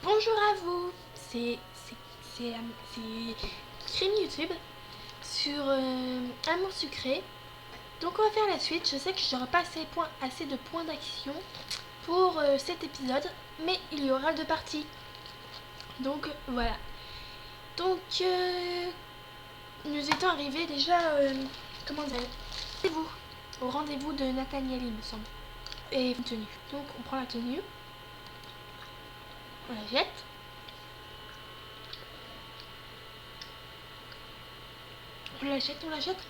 Bonjour à vous, c'est Crime YouTube sur Amour Sucré. Donc on va faire la suite. Je sais que j'aurai pas assez de points d'action pour cet épisode, mais il y aura deux parties. Donc voilà. Donc nous étions arrivés déjà, comment dire, rendez-vous, au rendez-vous de Nathaniel, il me semble. Et une tenue. Donc on prend la tenue, on la jette. On la jette.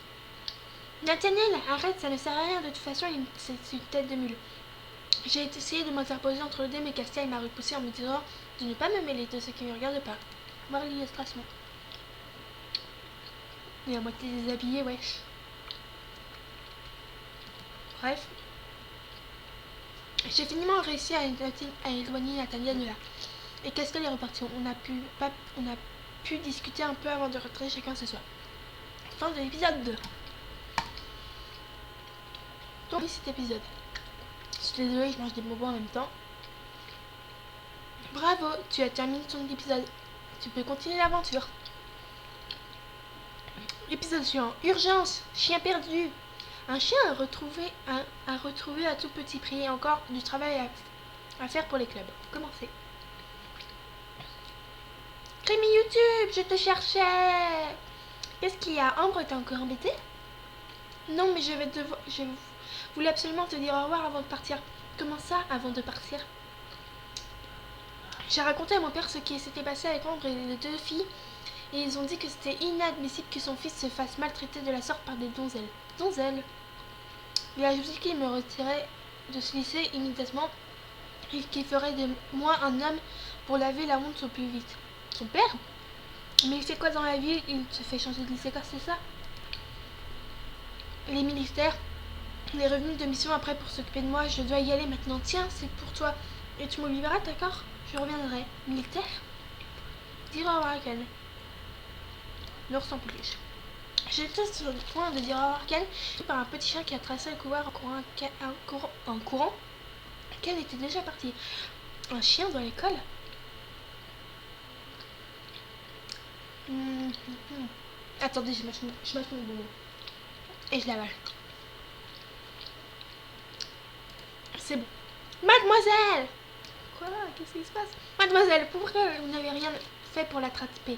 Nathaniel, arrête, ça ne sert à rien, de toute façon, c'est une tête de mule. J'ai essayé de m'interposer entre le dé, mais Castiel m'a repoussé en me disant de ne pas me mêler de ceux qui ne me regardent pas. Voir l'illustration. Et à moitié déshabillé, wesh. Bref. J'ai finalement réussi à éloigner Nathaniel de là. Et Castiel est reparti. On a pu discuter un peu avant de rentrer chacun ce soir. Fin de l'épisode 2. Donc, oui, cet épisode. Je suis désolée, je mange des bonbons en même temps. Bravo, tu as terminé ton épisode. Tu peux continuer l'aventure. Épisode suivant. Urgence, chien perdu. Un chien a retrouvé à tout petit prix et encore du travail à faire pour les clubs. Commencez. Rémi YouTube, je te cherchais. Qu'est-ce qu'il y a? Ambre, t'es encore embêtée? Non, mais je voulais absolument te dire au revoir avant de partir. Comment ça, avant de partir? J'ai raconté à mon père ce qui s'était passé avec Ambre et les deux filles, et ils ont dit que c'était inadmissible que son fils se fasse maltraiter de la sorte par des donzelles. Donzelles. Il a ajouté qu'il me retirait de ce lycée immédiatement et qu'il ferait de moi un homme pour laver la honte au plus vite. Son père? Mais il fait quoi dans la vie? Il se fait changer de lycée, c'est ça? Les militaires, les revenus de mission après pour s'occuper de moi, je dois y aller maintenant. Tiens, c'est pour toi. Et tu m'oublieras, d'accord? Je reviendrai. Militaire? Dis au revoir à Ken. L'ours en peluche. J'étais sur le point de dire au revoir Ken par un petit chien qui a tracé le couloir en courant. Ken était déjà parti. Un chien dans l'école? Attendez, je mâche mon bonbon. Et je l'avale. C'est bon. Mademoiselle! Quoi? Qu'est-ce qui se passe? Mademoiselle, pourquoi vous n'avez rien fait pour l'attraper?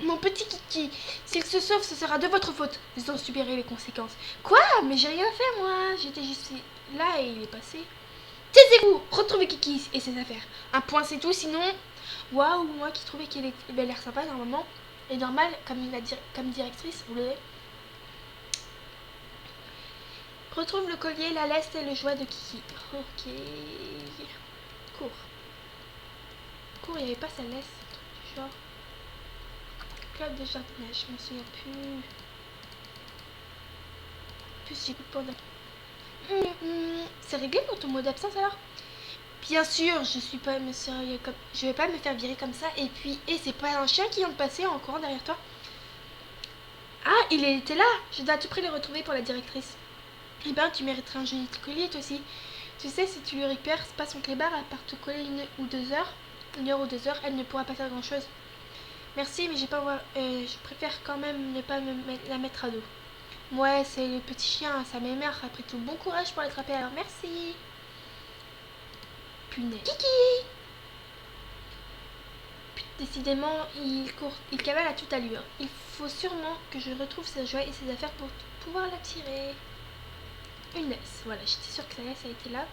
Mon petit Kiki, s'il se sauve, ce sera de votre faute. Vous en subirez les conséquences. Quoi? Mais j'ai rien fait, moi. J'étais juste là et il est passé. Taisez-vous! Retrouvez Kiki et ses affaires. Un point, c'est tout, sinon... Waouh, moi qui trouvais qu'elle avait l'air sympa, normalement. Et normal, comme directrice, vous l'avez. Retrouve le collier, la leste et le jouet de Kiki. Ok. Cours. Cours, il n'y avait pas sa laisse. Genre... Club de jardinage, je me souviens plus. Plus j'écoute pendant. C'est réglé pour ton mot d'absence alors? Bien sûr, je vais pas me faire virer comme ça. Et puis, c'est pas un chien qui vient de passer en courant derrière toi? Ah, il était là. Je dois à tout prix le retrouver pour la directrice. Eh ben, tu mériterais un joli collier toi aussi. Tu sais, si tu lui récupères pas son clébard, à part te coller une heure ou 2 heures, elle ne pourra pas faire grand chose. Merci, mais je préfère quand même ne pas la mettre à dos. Ouais, c'est le petit chien, ça m'émerge. Après tout, bon courage pour l'attraper alors. Merci. Punaise. Kiki! Décidément, il cavale à toute allure. Il faut sûrement que je retrouve ses jouets et ses affaires pour pouvoir l'attirer. Une laisse. Voilà, j'étais sûre que sa laisse a été là.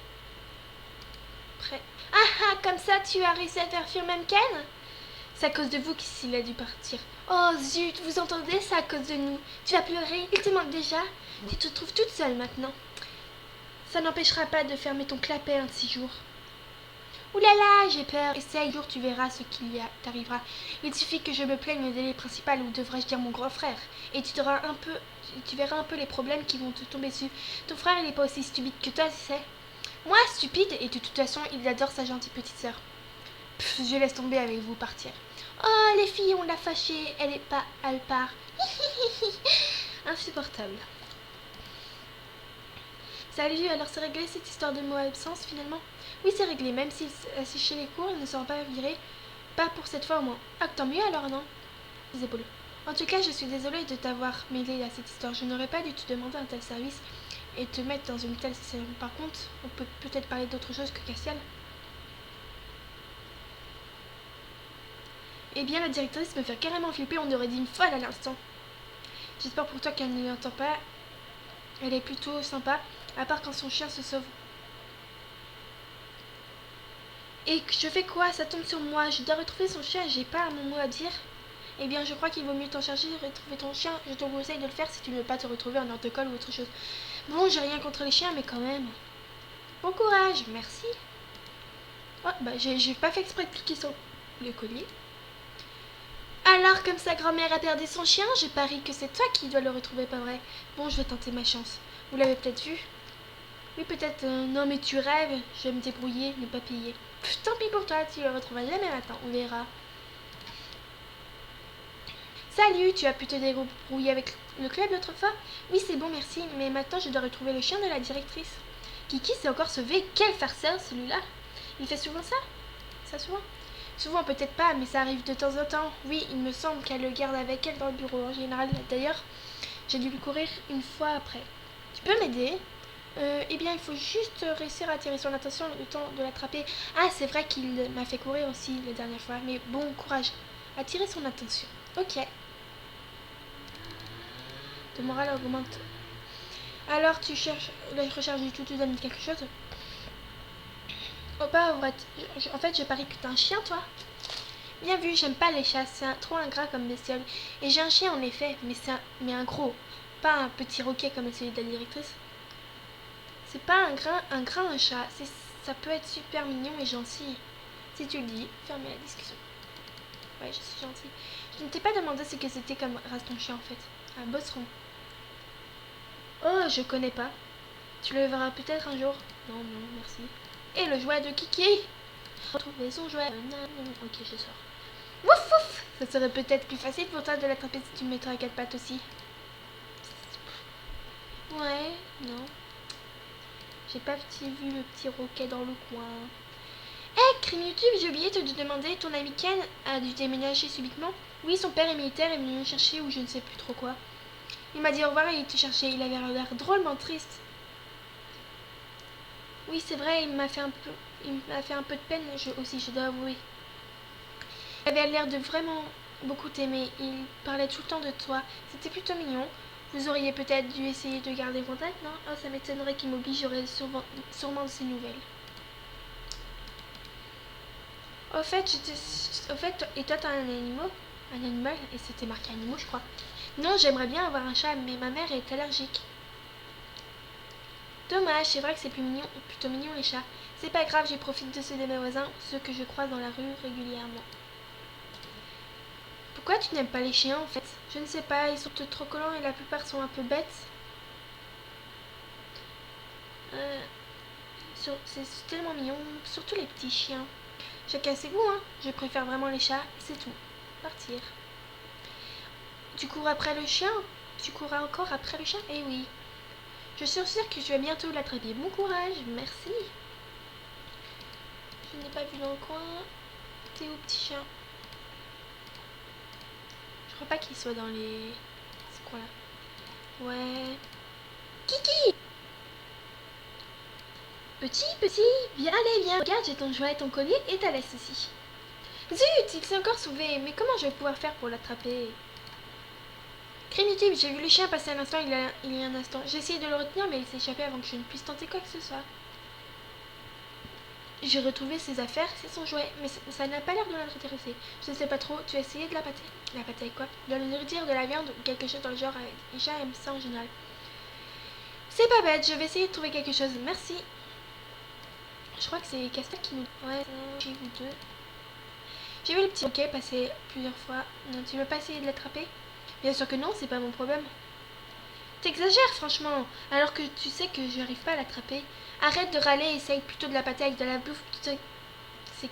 Prêt. Ah, comme ça, tu as réussi à faire fuir même Ken? C'est à cause de vous qu'il a dû partir. Oh zut, vous entendez? C'est à cause de nous. Tu vas pleurer, il te manque déjà. Tu te trouves toute seule maintenant. Ça n'empêchera pas de fermer ton clapet un de 6 jours. Oulala, j'ai peur. Essaye, jour tu verras ce qui t'arrivera. Il suffit que je me plaigne au délai principal, ou devrais-je dire mon grand frère. Et tu verras un peu les problèmes qui vont te tomber dessus. Ton frère, il n'est pas aussi stupide que toi, tu sais. Moi, stupide? Et de toute façon, il adore sa gentille petite sœur. Je laisse tomber avec vous partir. Oh, les filles, on l'a fâchée. Elle part. Insupportable. Salut, alors c'est réglé cette histoire de mot absence finalement? Oui, c'est réglé. Même s'il a séché les cours, il ne sera pas viré. Pas pour cette fois au moins. Ah, tant mieux alors, non? Les épaules. En tout cas, je suis désolée de t'avoir mêlé à cette histoire. Je n'aurais pas dû te demander un tel service et te mettre dans une telle situation. Par contre, on peut peut-être parler d'autre chose que Castiel. Eh bien, la directrice me fait carrément flipper. On aurait dit une folle à l'instant. J'espère pour toi qu'elle ne l'entend pas. Elle est plutôt sympa, à part quand son chien se sauve. Et je fais quoi? Ça tombe sur moi. Je dois retrouver son chien et j'ai pas mon mot à dire. Eh bien, je crois qu'il vaut mieux t'en charger de retrouver ton chien. Je te conseille de le faire si tu ne veux pas te retrouver en hors-de-colle ou autre chose. Bon, j'ai rien contre les chiens, mais quand même. Bon courage, merci. Oh, bah, j'ai pas fait exprès de cliquer sur le collier. Alors, comme sa grand-mère a perdu son chien, je parie que c'est toi qui dois le retrouver, pas vrai? Bon, je vais tenter ma chance. Vous l'avez peut-être vu? Oui, peut-être. Non, mais tu rêves. Je vais me débrouiller, ne pas payer. Pff, tant pis pour toi, tu le retrouveras jamais maintenant. On verra. Salut, tu as pu te débrouiller avec le club l'autre fois? Oui, c'est bon, merci. Mais maintenant, je dois retrouver le chien de la directrice. Kiki s'est encore sauvé. Quel farceur, celui-là. Il fait souvent ça? Ça souvent? Souvent, peut-être pas, mais ça arrive de temps en temps. Oui, il me semble qu'elle le garde avec elle dans le bureau en général. D'ailleurs, j'ai dû lui courir une fois après. Tu peux m'aider? Eh bien, il faut juste réussir à attirer son attention le temps de l'attraper. Ah, c'est vrai qu'il m'a fait courir aussi la dernière fois. Mais bon, courage. Attirer son attention. Ok. Ton moral augmente. Alors, tu cherches la recherche du tout te donne quelque chose? Oh, pas vrai. En fait, je parie que t'es un chien, toi. Bien vu, j'aime pas les chats, c'est trop ingrat comme bestiole. Et j'ai un chien en effet, mais un gros, pas un petit roquet comme celui de la directrice. C'est pas un chat, ça peut être super mignon et gentil. Si tu le dis, fermez la discussion. Ouais, je suis gentille. Je ne t'ai pas demandé ce que c'était comme race ton chien en fait. Un bosseron. Oh, je connais pas. Tu le verras peut-être un jour. Non, non, merci. Et le jouet de Kiki. Retrouver son jouet. Ok, je sors. Wouf wouf. Ça serait peut-être plus facile pour toi de l'attraper si tu me mettrais à quatre pattes aussi. Ouais, non. J'ai pas vu le petit roquet dans le coin. Hé, crime YouTube, j'ai oublié de te demander, ton ami Ken a dû déménager subitement? Oui, son père est militaire et est venu me chercher ou je ne sais plus trop quoi. Il m'a dit au revoir et il te cherchait, il avait l'air drôlement triste. Oui, c'est vrai, il m'a fait un peu de peine, je dois avouer. Il avait l'air de vraiment beaucoup t'aimer, il parlait tout le temps de toi, c'était plutôt mignon. Vous auriez peut-être dû essayer de garder contact, non? Oh, ça m'étonnerait qu'il m'oublie, j'aurais sûrement de ses nouvelles. Au fait, et toi t'as un animal, et c'était marqué animaux, je crois. Non, j'aimerais bien avoir un chat, mais ma mère est allergique. Dommage, c'est vrai que c'est plutôt mignon les chats. C'est pas grave, j'y profite de ceux de mes voisins, ceux que je croise dans la rue régulièrement. Pourquoi tu n'aimes pas les chiens en fait? Je ne sais pas, ils sont trop collants et la plupart sont un peu bêtes. C'est tellement mignon, surtout les petits chiens. Chacun ses goûts, hein. Je préfère vraiment les chats et c'est tout. Partir. Tu cours après le chien? Tu courras encore après le chien? Eh oui. Je suis sûre que je vais bientôt l'attraper. Bon courage, merci. Je n'ai pas vu dans le coin. T'es où, petit chien? Je crois pas qu'il soit dans les... Ce coin-là. Ouais. Kiki! Petit, viens, allez, viens. Regarde, j'ai ton jouet, ton collier et ta laisse aussi. Zut, il s'est encore sauvé. Mais comment je vais pouvoir faire pour l'attraper? Crime YouTube, j'ai vu le chien passer un instant, il y a un instant. J'ai essayé de le retenir, mais il s'est échappé avant que je ne puisse tenter quoi que ce soit. J'ai retrouvé ses affaires, c'est son jouet, mais ça n'a pas l'air de l'intéresser. Je ne sais pas trop, tu as essayé de la pâter? La pâter avec quoi? De lui dire de la viande ou quelque chose dans le genre, les chats aiment ça en général. C'est pas bête, je vais essayer de trouver quelque chose, merci. Je crois que c'est Casper qui nous... Ouais, j'ai vu deux. J'ai vu le petit roquet passer plusieurs fois. Non, tu veux pas essayer de l'attraper? Bien sûr que non, c'est pas mon problème. T'exagères franchement, alors que tu sais que je n'arrive pas à l'attraper. Arrête de râler et essaye plutôt de la pâter avec de la bouffe. C'est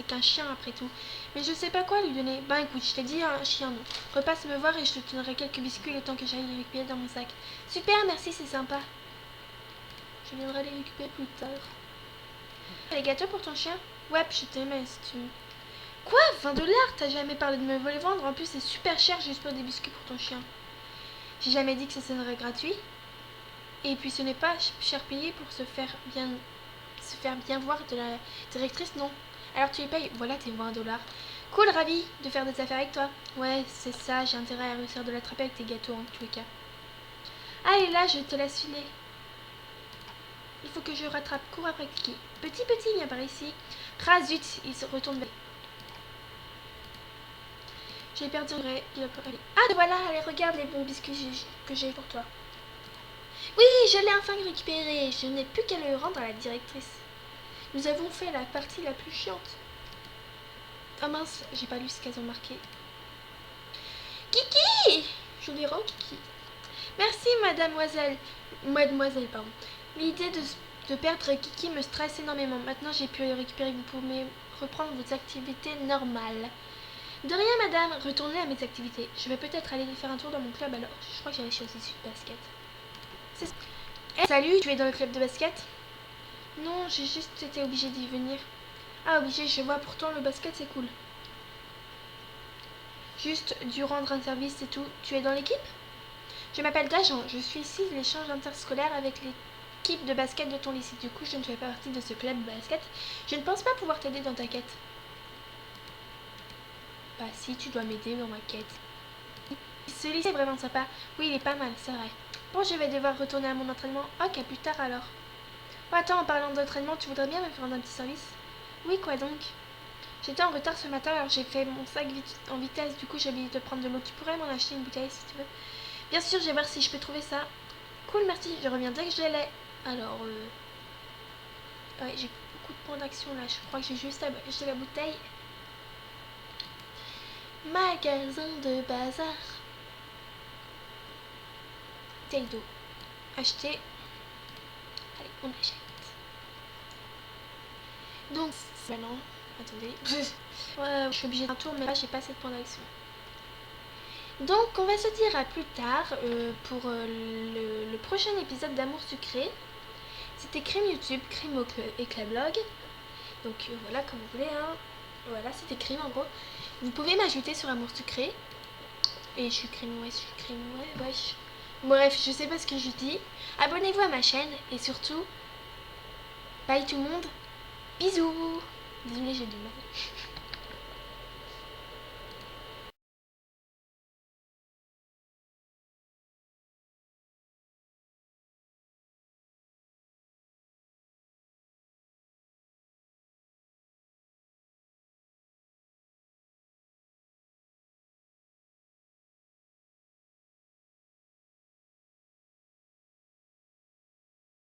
qu'un chien après tout. Mais je sais pas quoi lui donner. Ben écoute, je t'ai dit un chien non. Repasse me voir et je te donnerai quelques biscuits le temps que j'aille les récupérer dans mon sac. Super, merci, c'est sympa. Je viendrai les récupérer plus tard. Les gâteaux pour ton chien? Ouais, je t'aimais si tu... Quoi? 20 $? T'as jamais parlé de me les vendre? En plus, c'est super cher juste pour des biscuits pour ton chien. J'ai jamais dit que ce serait gratuit. Et puis ce n'est pas cher payé pour se faire bien voir de la directrice, non. Alors tu les payes, voilà tes 20 $. Cool, ravi de faire des affaires avec toi. Ouais, c'est ça, j'ai intérêt à réussir de l'attraper avec tes gâteaux en tous les cas. Allez là, je te laisse filer. Il faut que je rattrape, cours après Kiki. Petit, viens par ici. Ah zut, il se retourne vers... J'ai perdu le... Ah, voilà, allez, regarde les bons biscuits que j'ai pour toi. Oui, je l'ai enfin récupéré. Je n'ai plus qu'à le rendre à la directrice. Nous avons fait la partie la plus chiante. Oh mince, j'ai pas lu ce qu'elles ont marqué. Kiki! Je lui rends Kiki. Merci, mademoiselle, pardon. L'idée de perdre Kiki me stresse énormément. Maintenant, j'ai pu le récupérer. Vous pouvez reprendre vos activités normales. De rien, madame. Retournez à mes activités. Je vais peut-être aller faire un tour dans mon club alors. Je crois que j'allais choisir de basket. Hey, salut, tu es dans le club de basket? Non, j'ai juste été obligée d'y venir. Ah, obligée, je vois. Pourtant, le basket, c'est cool. Juste dû rendre un service, c'est tout. Tu es dans l'équipe? Je m'appelle Dajan. Je suis ici de l'échange interscolaire avec l'équipe de basket de ton lycée. Du coup, je ne fais pas partie de ce club de basket. Je ne pense pas pouvoir t'aider dans ta quête. Bah si, tu dois m'aider dans ma quête. Ce lycée est vraiment sympa. Oui, il est pas mal, c'est vrai. Bon, je vais devoir retourner à mon entraînement. Ok, à plus tard alors. Oh, attends, en parlant d'entraînement, tu voudrais bien me faire un petit service? Oui, quoi donc? J'étais en retard ce matin, alors j'ai fait mon sac en vitesse. Du coup, j'ai oublié de prendre de l'eau. Tu pourrais m'en acheter une bouteille si tu veux? Bien sûr, je vais voir si je peux trouver ça. Cool, merci. Je reviens dès que je l'ai. Alors, ouais, j'ai beaucoup de points d'action là. Je crois que j'ai juste acheté la bouteille. Magasin de bazar. Bouteille d'eau. Acheter. Allez, on achète. Donc, maintenant, attendez. Ouais, je suis obligée d'un tour, mais là, j'ai pas assez de points d'action. Donc, on va se dire à plus tard pour le prochain épisode d'Amour Sucré. C'était Crime YouTube, Crime et Clablog. Donc, voilà, comme vous voulez. Hein. Voilà, c'était Crime en gros. Vous pouvez m'ajouter sur Amour Sucré. Et je suis Crime, ouais, wesh. Bref, je sais pas ce que je dis. Abonnez-vous à ma chaîne et surtout, bye tout le monde. Bisous. Désolée, j'ai du mal.